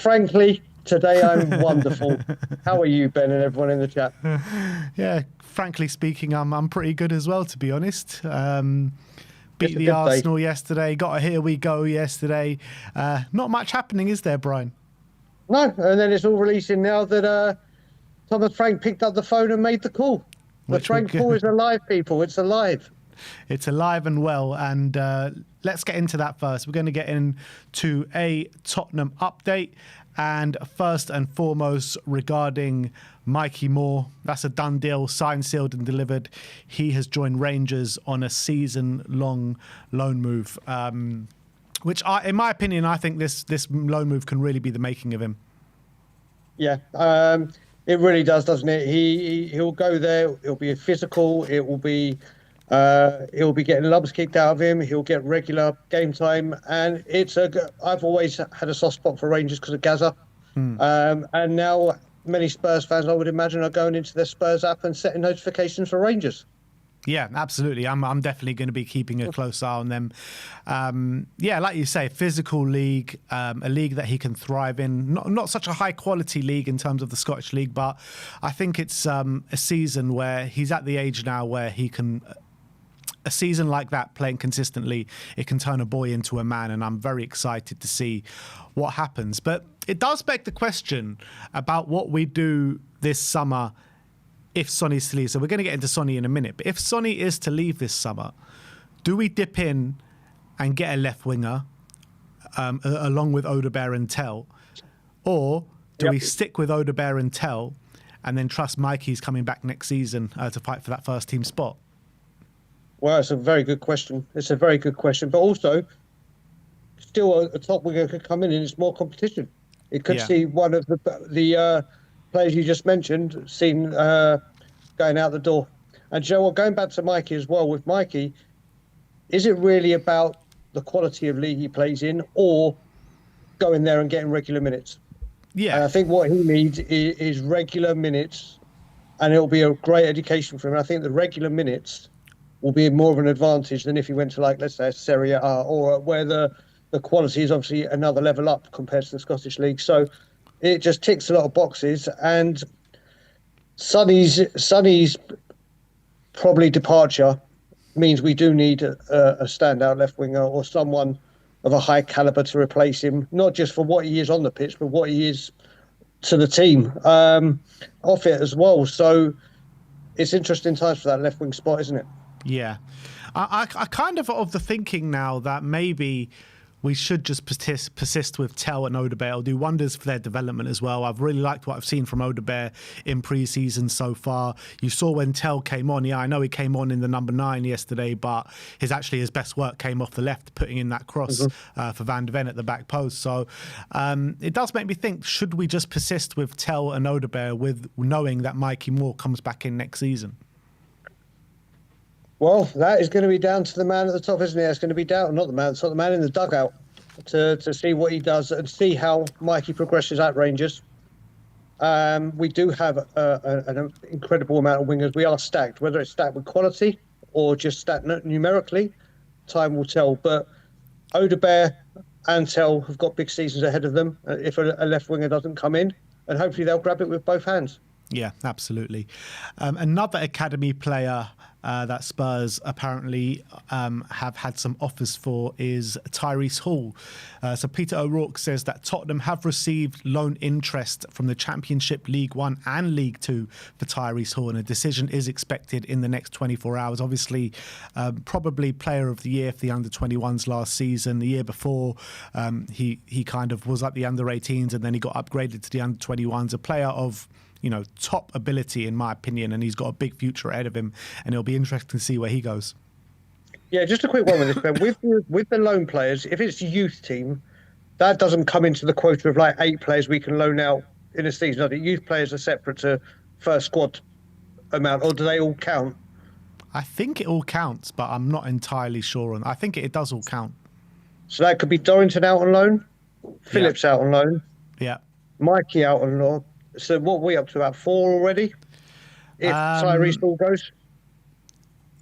Frankly, today I'm wonderful. How are you, Ben, and everyone in the chat? Yeah, frankly speaking, I'm pretty good as well, to be honest. Beat It's a the good Arsenal day. yesterday, got a here we go yesterday. Not much happening, is there, Brian? No, and then it's all releasing now that Thomas Frank picked up the phone and made the call. The Which we're Frank call is alive, people. It's alive. It's alive and well, and let's get into that first. We're going to get into a Tottenham update, and first and foremost regarding Mikey Moore. That's a done deal, signed, sealed and delivered. He has joined Rangers on a season-long loan move, which, in my opinion, I think this loan move can really be the making of him. Yeah, it really does, doesn't it? He'll go there. It'll be physical. He'll be getting lumps kicked out of him. He'll get regular game time, and I've always had a soft spot for Rangers because of Gaza, and now many Spurs fans, I would imagine, are going into their Spurs app and setting notifications for Rangers. Yeah, absolutely. I'm definitely going to be keeping a close eye on them. Yeah, like you say, physical league, a league that he can thrive in. Not such a high quality league in terms of the Scottish League, but I think it's a season where he's at the age now where he can. A season like that, playing consistently, it can turn a boy into a man, and I'm very excited to see what happens. But it does beg the question about what we do this summer if Sonny's to leave. So we're going to get into Sonny in a minute. But if Sonny is to leave this summer, do we dip in and get a left winger along with Odebear and Tell? Or do we stick with Odebear and Tell and then trust Mikey's coming back next season to fight for that first team spot? Well, it's a very good question. It's a very good question. But also, still a top winger could come in and it's more competition. It could see one of the players you just mentioned seen going out the door. And you know what, going back to Mikey as well, with Mikey, is it really about the quality of league he plays in or going there and getting regular minutes? Yeah. And I think what he needs is regular minutes, and it'll be a great education for him. I think the regular minutes will be more of an advantage than if he went to, like, let's say, Serie A, or where the quality is obviously another level up compared to the Scottish League. So it just ticks a lot of boxes. And Sonny's probably departure means we do need a standout left winger or someone of a high caliber to replace him, not just for what he is on the pitch, but what he is to the team off it as well. So it's interesting times for that left wing spot, isn't it? Yeah. I kind of the thinking now that maybe we should just persist with Tell and Odebear. It'll do wonders for their development as well. I've really liked what I've seen from Odebear in pre-season so far. You saw when Tell came on. Yeah, I know he came on in the number 9 yesterday, but his best work came off the left, putting in that cross for Van de Ven at the back post. So it does make me think, should we just persist with Tell and Odebear with knowing that Mikey Moore comes back in next season? Well, that is going to be down to the man at the top, isn't it? It's going to be down, not the man at the top, the man in the dugout to see what he does and see how Mikey progresses at Rangers. We do have an incredible amount of wingers. We are stacked, whether it's stacked with quality or just stacked numerically, time will tell. But Odebear and Tell have got big seasons ahead of them if a left winger doesn't come in, and hopefully they'll grab it with both hands. Yeah, absolutely. Another academy player that Spurs apparently have had some offers for is Tyrese Hall. So Peter O'Rourke says that Tottenham have received loan interest from the Championship, League One and League Two for Tyrese Hall, and a decision is expected in the next 24 hours. Obviously, probably player of the year for the under-21s last season. The year before, he kind of was at the under-18s and then he got upgraded to the under-21s. A player of top ability, in my opinion, and he's got a big future ahead of him, and it'll be interesting to see where he goes. Yeah, just a quick one with this, Ben. With the loan players, if it's a youth team, that doesn't come into the quota of like 8 players we can loan out in a season. I think youth players are separate to first squad amount, or do they all count? I think it all counts, but I'm not entirely sure on. I think it does all count. So that could be Dorrington out on loan, Phillips out on loan, Mikey out on loan. So what are we up to, about 4 already? If Tyrese Hall goes?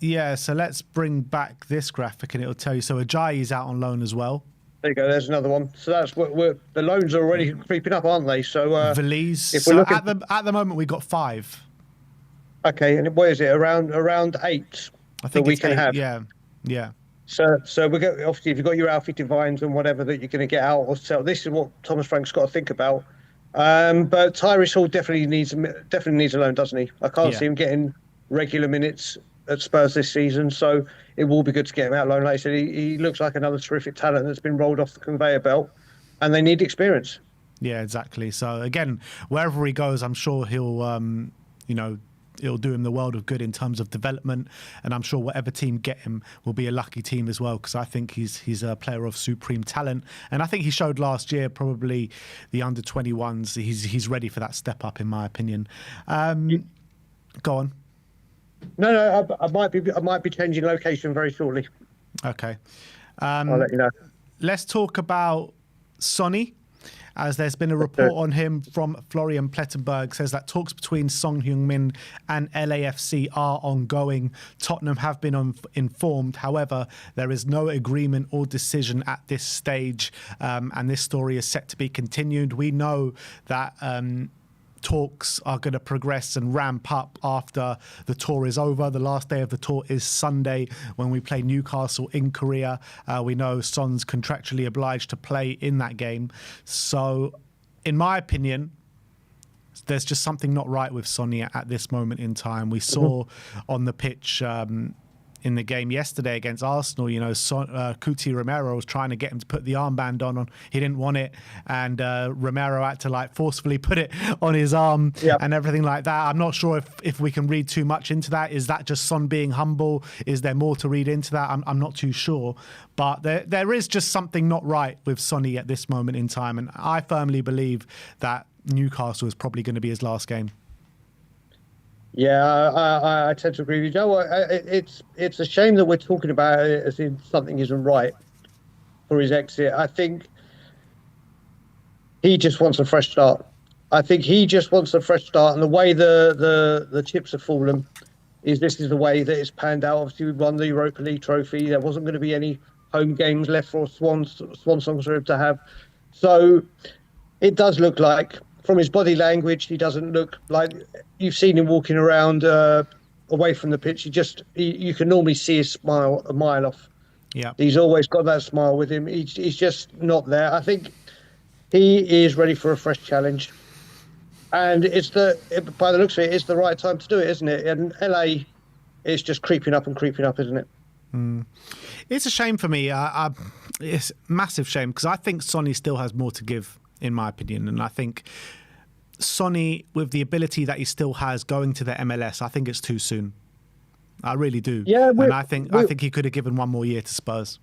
Yeah, so let's bring back this graphic and it'll tell you. So Ajayi's out on loan as well. There you go. There's another one. So that's what the loans are already creeping up, aren't they? So Valise. if we're So looking at the moment we got 5. okay, and what is it? Around 8 I think that we it's can 8. have. Yeah, yeah, So we got obviously if you've got your Alfie Divines and whatever that you're going to get out or sell. This is what Thomas Frank's got to think about. But Tyrese Hall definitely needs a loan, doesn't he? I can't yeah. see him getting regular minutes at Spurs this season, so it will be good to get him out loan. Like I said, he looks like another terrific talent that's been rolled off the conveyor belt, and they need experience. Yeah, exactly. So again, wherever he goes, I'm sure he'll, it'll do him the world of good in terms of development, and I'm sure whatever team get him will be a lucky team as well, because I think he's a player of supreme talent, and I think he showed last year probably the under-21s. He's ready for that step up, in my opinion. Go on. No, I might be changing location very shortly. Okay. I'll let you know. Let's talk about Sonny, as there's been a report on him from Florian Plettenberg, says that talks between Son Heung-min and LAFC are ongoing. Tottenham have been informed. However, there is no agreement or decision at this stage, and this story is set to be continued. We know that talks are going to progress and ramp up after the tour is over. The last day of the tour is Sunday when we play Newcastle in Korea. We know Son's contractually obliged to play in that game. So, in my opinion, there's just something not right with Sonny at this moment in time. We saw on the pitch in the game yesterday against Arsenal, Cuti Romero was trying to get him to put the armband on. He didn't want it, and Romero had to forcefully put it on his arm and everything like that. I'm not sure if we can read too much into that. Is that just Son being humble? Is there more to read into that? I'm not too sure, but there is just something not right with Sonny at this moment in time, and I firmly believe that Newcastle is probably going to be his last game. Yeah, I tend to agree with you, Joe. It's a shame that we're talking about it as if something isn't right for his exit. I think he just wants a fresh start. And the way the chips have fallen this is the way that it's panned out. Obviously, we won the Europa League trophy. There wasn't going to be any home games left for swan songs for him to have. So it does look like, from his body language, he doesn't look like you've seen him walking around away from the pitch. You can normally see his smile a mile off. Yeah, he's always got that smile with him. He's just not there. I think he is ready for a fresh challenge, and by the looks of it, it's the right time to do it, isn't it? And LA is just creeping up, isn't it? It's a shame for me. It's a massive shame, because I think Sonny still has more to give, in my opinion, and I think Sonny, with the ability that he still has going to the MLS, I think it's too soon. I really do. Yeah, and I think he could have given one more year to Spurs.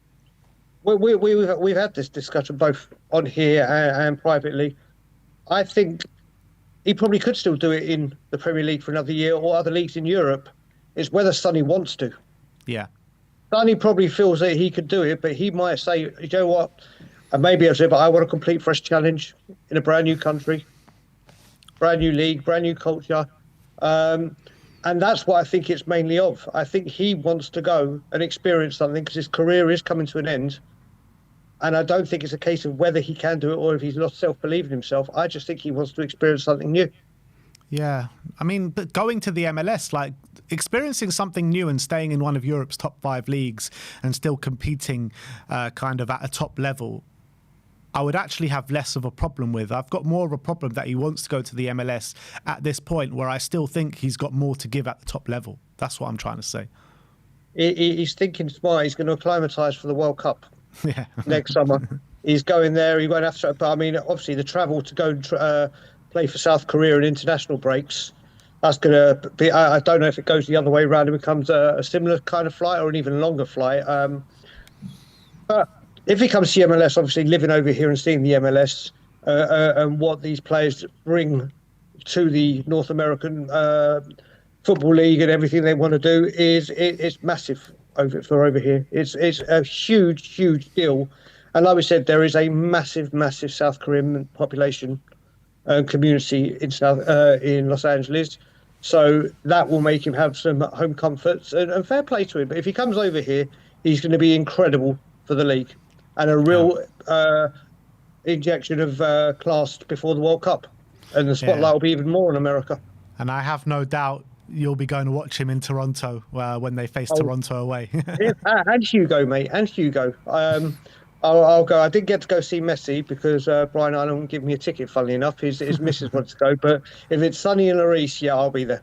We've had this discussion both on here and privately. I think he probably could still do it in the Premier League for another year or other leagues in Europe. It's whether Sonny wants to. Yeah. Sonny probably feels that he could do it, but he might say, you know what? And maybe I'll say, but I want a complete fresh challenge in a brand new country, brand new league, brand new culture. And that's what I think it's mainly of. I think he wants to go and experience something because his career is coming to an end. And I don't think it's a case of whether he can do it or if he's lost self-belief in himself. I just think he wants to experience something new. Yeah. I mean, but going to the MLS, experiencing something new and staying in one of Europe's top 5 leagues and still competing kind of at a top level, I would actually have less of a problem with. I've got more of a problem that he wants to go to the MLS at this point, where I still think he's got more to give at the top level. That's what I'm trying to say. He's thinking smart. He's going to acclimatise for the World Cup next summer. He's going there. He won't have to. But I mean, obviously, the travel to go and play for South Korea in international breaks, that's going to be. I don't know if it goes the other way around and becomes a similar kind of flight or an even longer flight. But if he comes to MLS, obviously living over here and seeing the MLS and what these players bring to the North American Football League and everything they want to do it's massive over here. It's a huge deal. And like we said, there is a massive South Korean population and community in Los Angeles. So that will make him have some home comforts and fair play to him. But if he comes over here, he's going to be incredible for the league. and a real injection of class before the World Cup. And the spotlight will be even more in America. And I have no doubt you'll be going to watch him in Toronto when they face Toronto away. And Hugo, mate, and Hugo. I'll go. I didn't get to go see Messi because Brian Island wouldn't give me a ticket, funnily enough. His missus wants to go. But if it's Sonny and Larice, yeah, I'll be there.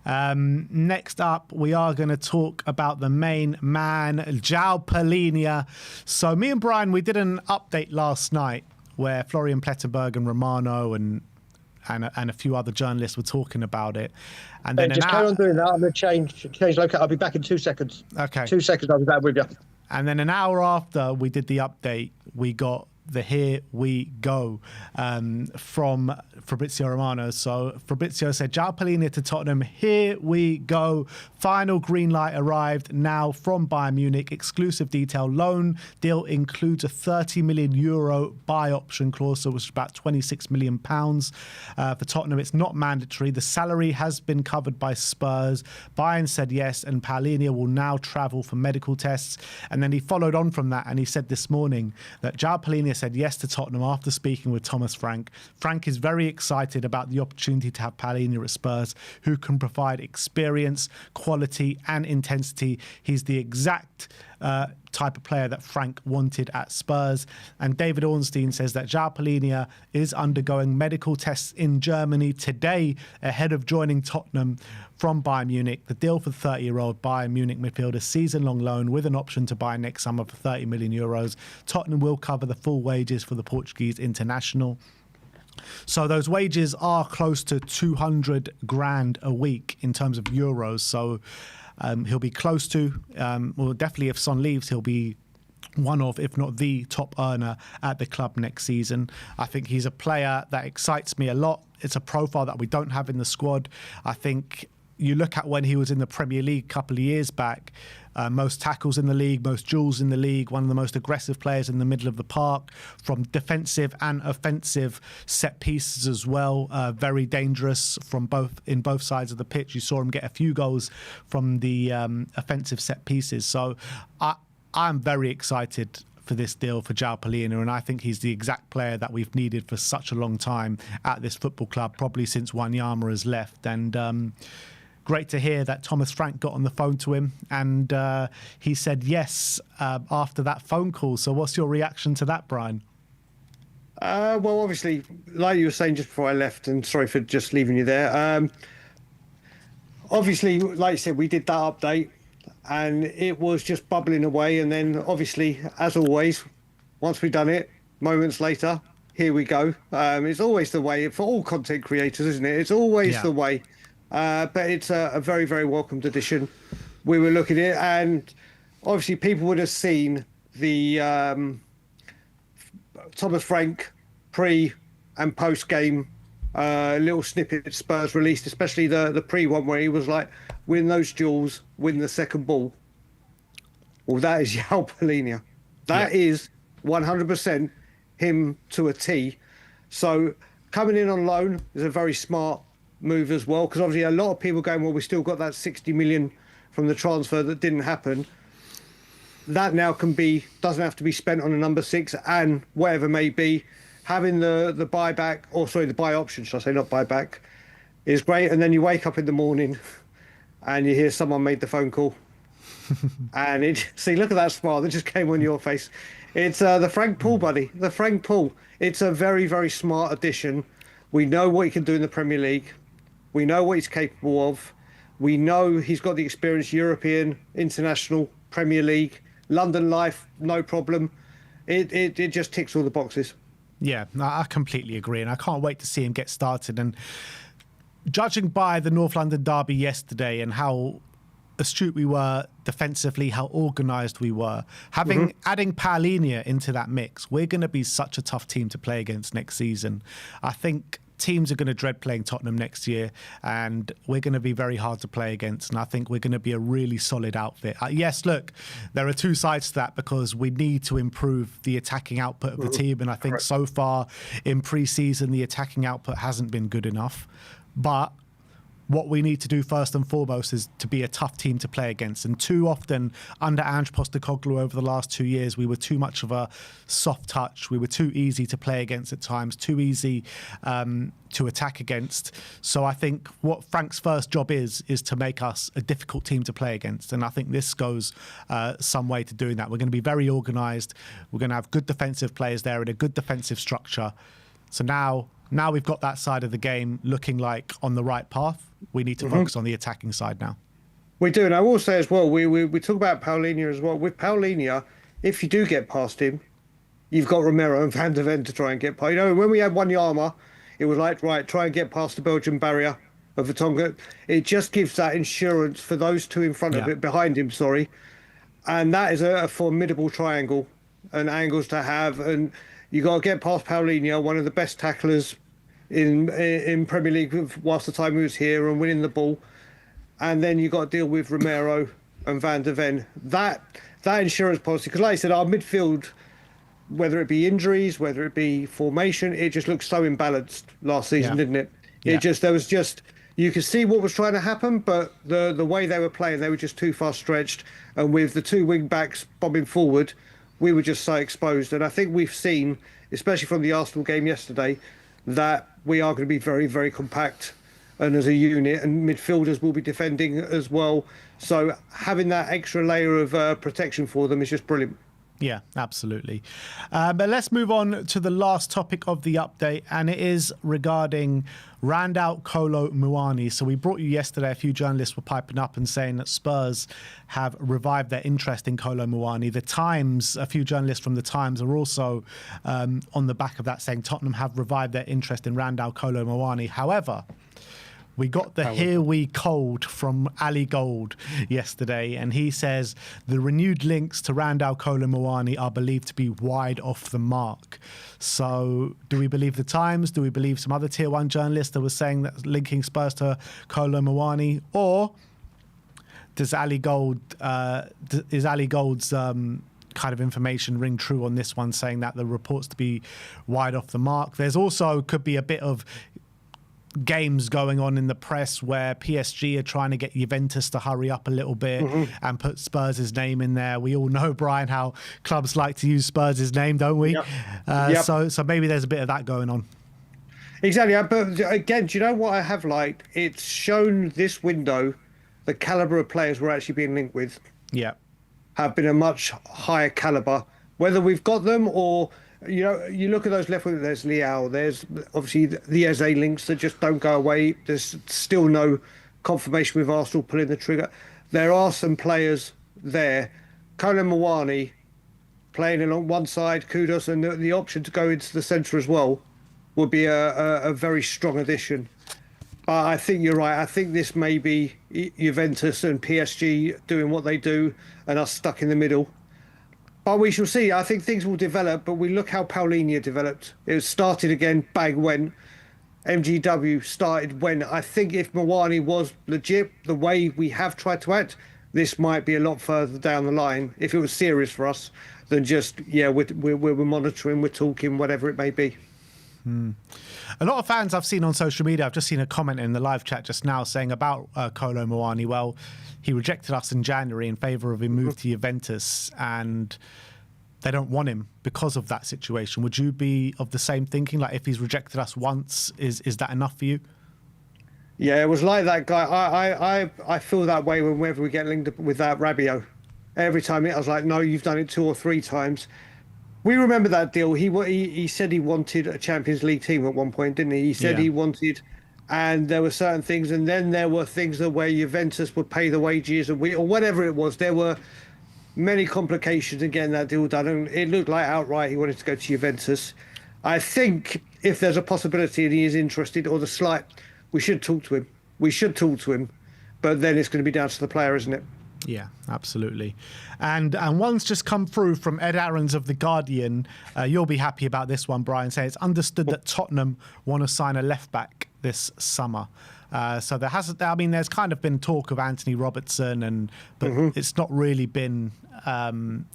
Next up, we are going to talk about the main man, Joao Palhinha. So me and Brian, we did an update last night where Florian Plettenberg and Romano and a few other journalists were talking about it. And then just carry on doing that. I'm going to change location. I'll be back in 2 seconds. Okay. 2 seconds, I'll be back with you. And then an hour after we did the update, we got the "Here we go" from Fabrizio Romano. So Fabrizio said, Joao Palhinha to Tottenham, here we go. Final green light arrived now from Bayern Munich. Exclusive detail. Loan deal includes a €30 million buy option clause, so which is about £26 million. For Tottenham, it's not mandatory. The salary has been covered by Spurs. Bayern said yes, and Palhinha will now travel for medical tests. And then he followed on from that, and he said this morning that Joao Palhinha said yes to Tottenham after speaking with Thomas Frank. Frank is very excited about the opportunity to have Palhinha at Spurs, who can provide experience, quality and intensity. He's the exact type of player that Frank wanted at Spurs. And David Ornstein says that Joao Palhinha is undergoing medical tests in Germany today ahead of joining Tottenham from Bayern Munich. The deal for the 30-year-old Bayern Munich midfielder, season-long loan with an option to buy next summer for €30 million. Tottenham will cover the full wages for the Portuguese international. So those wages are close to 200 grand a week in terms of euros. So he'll be close to, well, definitely if Son leaves, he'll be one of, if not the top earner at the club next season. I think he's a player that excites me a lot. It's a profile that we don't have in the squad. I think you look at when he was in the Premier League a couple of years back, most tackles in the league, most duels in the league, one of the most aggressive players in the middle of the park, from defensive and offensive set pieces as well. Very dangerous from both sides of the pitch. You saw him get a few goals from the offensive set pieces. So I'm very excited for this deal for Joao Palhinha, and I think he's the exact player that we've needed for such a long time at this football club, probably since Wanyama has left. And great to hear that Thomas Frank got on the phone to him and he said yes after that phone call. So what's your reaction to that, Brian? Well, obviously, like you were saying just before I left, and sorry for just leaving you there. Obviously, like you said, we did that update and it was just bubbling away. And then obviously, as always, once we've done it, moments later, here we go. It's always the way for all content creators, isn't it? It's always the way. But it's a very, very welcomed addition. We were looking at it, and obviously people would have seen the Thomas Frank pre and post game little snippet Spurs released, especially the pre one where he was like, win those duels, win the second ball. Well, that is Joao Palhinha. That is 100% him to a T. So coming in on loan is a very smart move as well, because obviously a lot of people going, well, we still got that 60 million from the transfer that didn't happen. That now doesn't have to be spent on a number 6 and whatever may be. Having the buyback, or sorry, the buy option, should I say, not buyback, is great. And then you wake up in the morning and you hear someone made the phone call. And see, look at that smile that just came on your face. It's the Frank Paul, buddy. The Frank Paul. It's a very, very smart addition. We know what he can do in the Premier League. We know what he's capable of. We know he's got the experience, European, international, Premier League, London life, no problem. It just ticks all the boxes. Yeah, I completely agree. And I can't wait to see him get started. And judging by the North London derby yesterday and how astute we were defensively, how organised we were, adding Palhinha into that mix, we're going to be such a tough team to play against next season. I think teams are going to dread playing Tottenham next year, and we're going to be very hard to play against. And I think we're going to be a really solid outfit. Yes, look, there are two sides to that, because we need to improve the attacking output of the team. And I think so far in pre-season, the attacking output hasn't been good enough. But what we need to do first and foremost is to be a tough team to play against. And too often under Ange Postecoglou over the last 2 years, we were too much of a soft touch. We were too easy to play against at times, too easy to attack against. So I think what Frank's first job is to make us a difficult team to play against. And I think this goes some way to doing that. We're going to be very organised. We're going to have good defensive players there and a good defensive structure. So now we've got that side of the game looking like on the right path. We need to focus on the attacking side now. We do, and I will say as well, we talk about Palhinha as well. With Palhinha, if you do get past him, you've got Romero and Van der Ven to try and get past. You know, when we had Wanyama, it was like, right, try and get past the Belgian barrier of Vertonghen. It just gives that insurance for those two in front of it, behind him, sorry. And that is a formidable triangle and angles to have. And you got to get past Palhinha, one of the best tacklers in Premier League whilst the time he was here, and winning the ball. And then you got to deal with Romero and Van der Ven. That insurance policy, because like I said, our midfield, whether it be injuries, whether it be formation, it just looked so imbalanced last season, didn't it? You could see what was trying to happen, but the way they were playing, they were just too far stretched. And with the two wing backs bombing forward, we were just so exposed. And I think we've seen, especially from the Arsenal game yesterday, that we are going to be very, very compact and as a unit, and midfielders will be defending as well. So having that extra layer of protection for them is just brilliant. Yeah, absolutely. But let's move on to the last topic of the update, and it is regarding Ronald Kolo Muani. So we brought you yesterday, a few journalists were piping up and saying that Spurs have revived their interest in Kolo Muani. The Times, a few journalists from the Times are also on the back of that saying Tottenham have revived their interest in Ronald Kolo Muani. However, we got the "Here We Cold" from Ali Gold yesterday, and he says the renewed links to Ronald Kolo Muani are believed to be wide off the mark. So do we believe the Times? Do we believe some other Tier 1 journalists that were saying that linking Spurs to Kolo Muani? Or does Ali Gold's kind of information ring true on this one, saying that the reports to be wide off the mark? There's also could be a bit of games going on in the press where PSG are trying to get Juventus to hurry up a little bit and put Spurs' name in there. We all know, Brian, how clubs like to use Spurs' name, don't we? So maybe there's a bit of that going on. Exactly. But again, do you know what I have liked? It's shown this window the calibre of players we're actually being linked with. Yeah. Have been a much higher calibre. Whether we've got them or... You know, you look at those left wing, there's Leao, there's obviously the Eze links that just don't go away. There's still no confirmation with Arsenal pulling the trigger. There are some players there. Kolo Muani playing along one side, Kudos, and the option to go into the centre as well would be a very strong addition. I think you're right. I think this may be Juventus and PSG doing what they do and us stuck in the middle. But we shall see. I think things will develop, but we look how Palhinha developed. It started again, bang, went. MGW started, went. I think if Muani was legit, the way we have tried to act, this might be a lot further down the line, if it was serious for us, than just, we're monitoring, we're talking, whatever it may be. A lot of fans I've seen on social media, I've just seen a comment in the live chat just now saying about Kolo Muani, well, he rejected us in January in favour of a move to Juventus, and they don't want him because of that situation. Would you be of the same thinking? Like, if he's rejected us once, is that enough for you? Yeah, it was like that guy. I feel that way whenever we get linked with that Rabiot. Every time I was like, no, you've done it 2 or 3 times. We remember that deal. He said he wanted a Champions League team at one point, didn't he? He said he wanted... And there were certain things, and then there were things that where Juventus would pay the wages, or whatever it was. There were many complications in getting that deal done, and it looked like outright he wanted to go to Juventus. I think if there's a possibility and he is interested, or we should talk to him. We should talk to him, but then it's going to be down to the player, isn't it? Yeah, absolutely. And one's just come through from Ed Aarons of The Guardian. You'll be happy about this one, Brian. Say it's understood that Tottenham want to sign a left-back this summer. So there's kind of been talk of Anthony Robertson, but it's not really been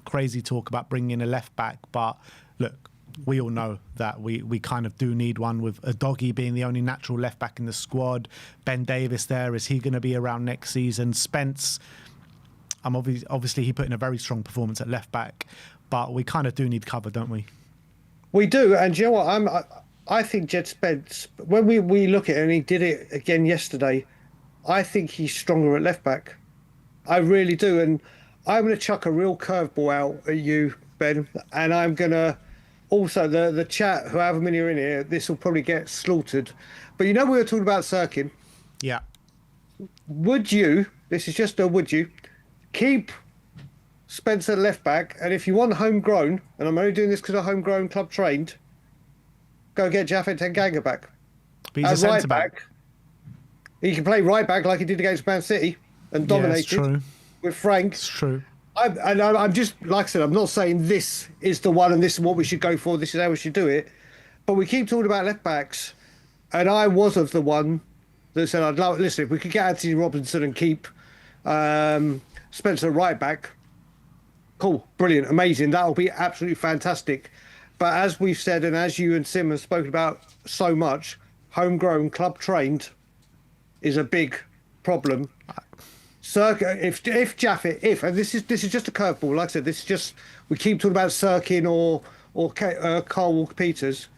crazy talk about bringing in a left-back. But look, we all know that we kind of do need one, with Udogie being the only natural left back in the squad. Ben Davis there, is he going to be around next season? Spence, obviously he put in a very strong performance at left back, but we kind of do need cover, don't we? We do, and you know what? I think Jed Spence, when we look at it, and he did it again yesterday, I think he's stronger at left back. I really do, and I'm going to chuck a real curveball out at you, Ben, and I'm going to also the chat, however many are in here, this will probably get slaughtered. But we were talking about Sirkin. Yeah. Would you? This is just a would you keep Spencer left back, and if you want homegrown, and I'm only doing this because I'm homegrown club trained, go get Japhet Tanganga back. But he's a centre back. He can play right back like he did against Man City and dominated with Frank. It's true. I'm just, like I said, I'm not saying this is the one and this is what we should go for, this is how we should do it, but we keep talking about left backs, and I was of the one that said, listen, if we could get Anthony Robinson and keep Spencer right back, cool, brilliant, amazing, that'll be absolutely fantastic. But as we've said, and as you and Sim have spoken about so much, homegrown, club trained is a big problem. If Japhet, and this is just a curveball, like I said, this is just, we keep talking about Sirkin or Carl Walker-Peters.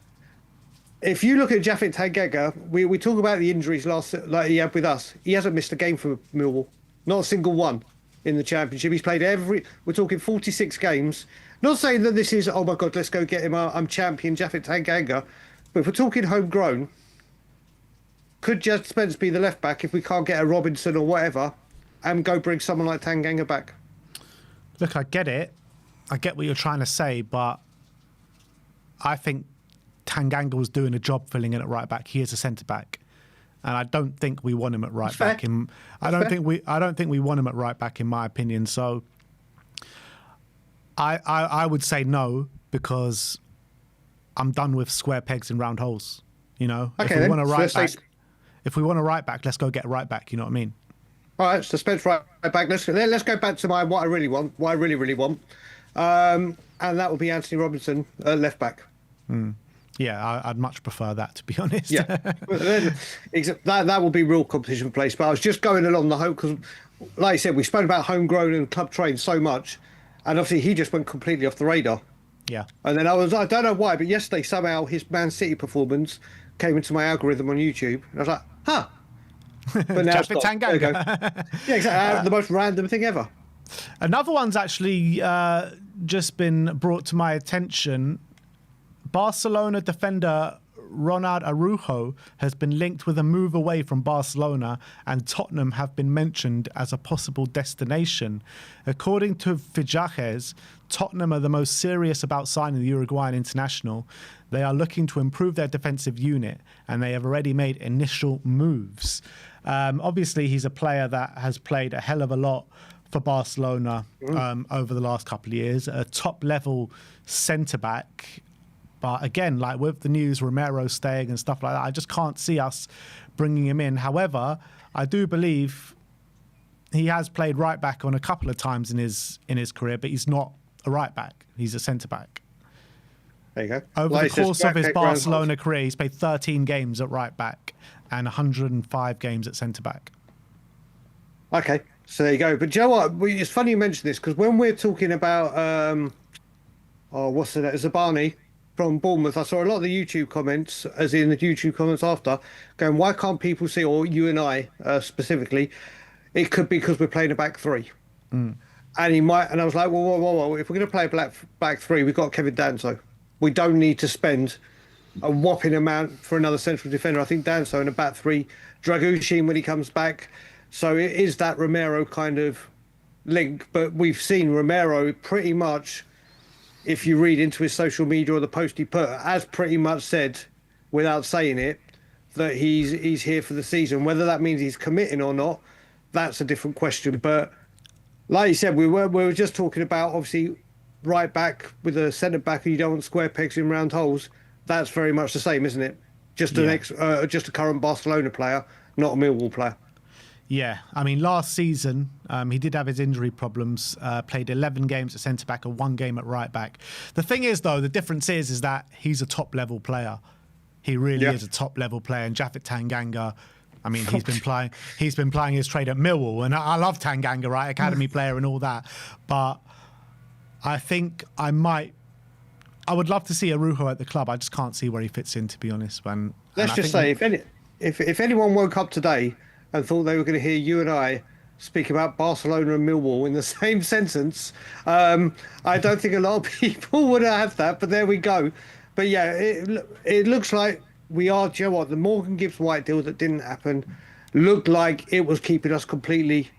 If you look at Japhet Tanganga, we talk about the injuries like he had with us. He hasn't missed a game for Millwall, not a single one in the Championship. He's played we're talking 46 games. Not saying that this is, oh my God, let's go get him, I'm champion Japhet Tanganga. But if we're talking homegrown, could Jed Spence be the left back if we can't get a Robinson or whatever, and go bring someone like Tanganga back? Look, I get it. I get what you're trying to say, but I think Tanganga was doing a job filling in at right back. He is a centre back, and I don't think we want him at right back. I don't think we want him at right back, in my opinion. So I would say no, because I'm done with square pegs and round holes. Okay, if we want a right back, let's go get a right back. You know what I mean? All right, so Spence right back. Let's go back to what I really want, and that would be Anthony Robinson left back. Yeah, I'd much prefer that, to be honest. Yeah, that will be real competition for place. But I was just going along the hope because, like I said, we spoke about homegrown and club trained so much, and obviously he just went completely off the radar. Yeah. And then I don't know why, but yesterday somehow his Man City performance came into my algorithm on YouTube, and I was like, huh. But now Tanganga. Yeah, exactly. The most random thing ever. Another one's actually just been brought to my attention. Barcelona defender Ronald Araújo has been linked with a move away from Barcelona, and Tottenham have been mentioned as a possible destination. According to Fichajes, Tottenham are the most serious about signing the Uruguayan international. They are looking to improve their defensive unit, and they have already made initial moves. Obviously, he's a player that has played a hell of a lot for Barcelona over the last couple of years, a top-level centre-back. But again, like with the news, Romero staying and stuff like that, I just can't see us bringing him in. However, I do believe he has played right back on a couple of times in his career, but he's not a right back. He's a centre back. There you go. Over the course of his Barcelona career, he's played 13 games at right back and 105 games at centre back. Okay, so there you go. But Joe, what? It's funny you mention this, because when we're talking about Zabani from Bournemouth, I saw a lot of the YouTube comments, as in the YouTube comments after, going, why can't people see, or you and I specifically, it could be because we're playing a back three. And he might, and I was like, whoa, if we're going to play a back three, we've got Kevin Danso. We don't need to spend a whopping amount for another central defender. I think Danso in a back three, Dragushin when he comes back. So it is that Romero kind of link, but we've seen Romero pretty much, if you read into his social media or the post he put, has pretty much said, without saying it, that he's here for the season. Whether that means he's committing or not, that's a different question. But like you said, we were just talking about, obviously, right back with a centre back, and you don't want square pegs in round holes. That's very much the same, isn't it? Just a current Barcelona player, not a Millwall player. Yeah, I mean, last season, he did have his injury problems, played 11 games at centre-back and 1 game at right-back. The thing is, though, the difference is that he's a top-level player. He really is a top-level player. And Japhet Tanganga, I mean, he's been playing his trade at Millwall. And I love Tanganga, right? Academy player and all that. But I think I would love to see Araújo at the club. I just can't see where he fits in, to be honest. Let's just say, if anyone woke up today and thought they were going to hear you and I speak about Barcelona and Millwall in the same sentence, I don't think a lot of people would have that, but there we go. But yeah, it looks like we are, do you know what, the Morgan Gibbs-White deal that didn't happen looked like it was keeping us completely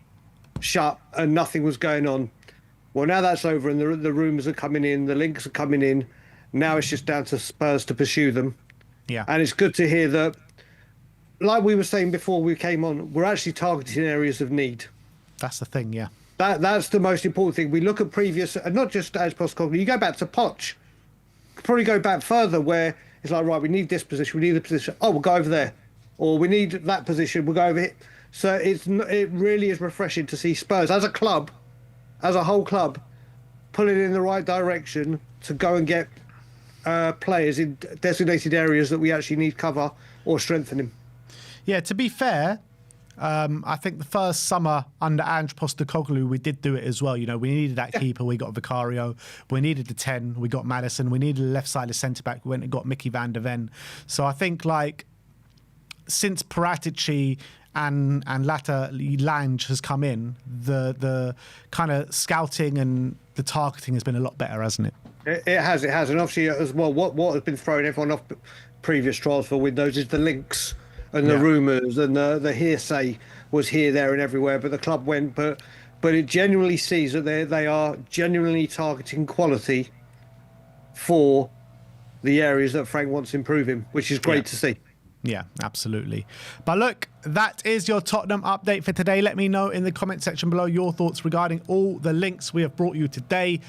shut and nothing was going on. Well, now that's over and the rumours are coming in, the links are coming in. Now it's just down to Spurs to pursue them. Yeah. And it's good to hear that, like we were saying before we came on, we're actually targeting areas of need. That's the thing, yeah. That's the most important thing. We look at previous, and not just as Postecoglou, you go back to Poch, probably go back further where it's like, right, we need this position, we need the position. Oh, we'll go over there. Or we need that position, we'll go over here. So it really is refreshing to see Spurs as a club, as a whole club, pulling in the right direction to go and get players in designated areas that we actually need cover or strengthening. Yeah, to be fair, I think the first summer under Ange Postecoglou, we did do it as well. You know, we needed that keeper, we got Vicario. We needed the 10, we got Maddison. We needed a left-sided centre-back, we went and got Mickey van der Ven. So I think, like, since Paratici and latter Lange has come in, the kind of scouting and the targeting has been a lot better, hasn't it? It has. And obviously, as well, what has been throwing everyone off previous transfer windows is the links and the rumours and the hearsay was here, there and everywhere. But the club went, but it genuinely sees that they are genuinely targeting quality for the areas that Frank wants improving, which is great to see. Yeah, absolutely. But look, that is your Tottenham update for today. Let me know in the comment section below your thoughts regarding all the links we have brought you today.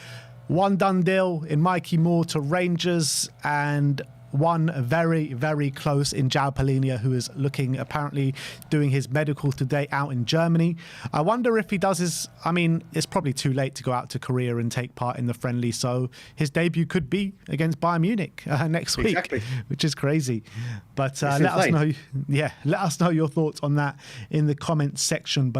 One done deal in Mikey Moore to Rangers, and one very, very close in Joao Palhinha, who is apparently doing his medical today out in Germany. I wonder if he does his, I mean, it's probably too late to go out to Korea and take part in the friendly, so his debut could be against Bayern Munich next week, which is crazy. But let us know your thoughts on that in the comment section below.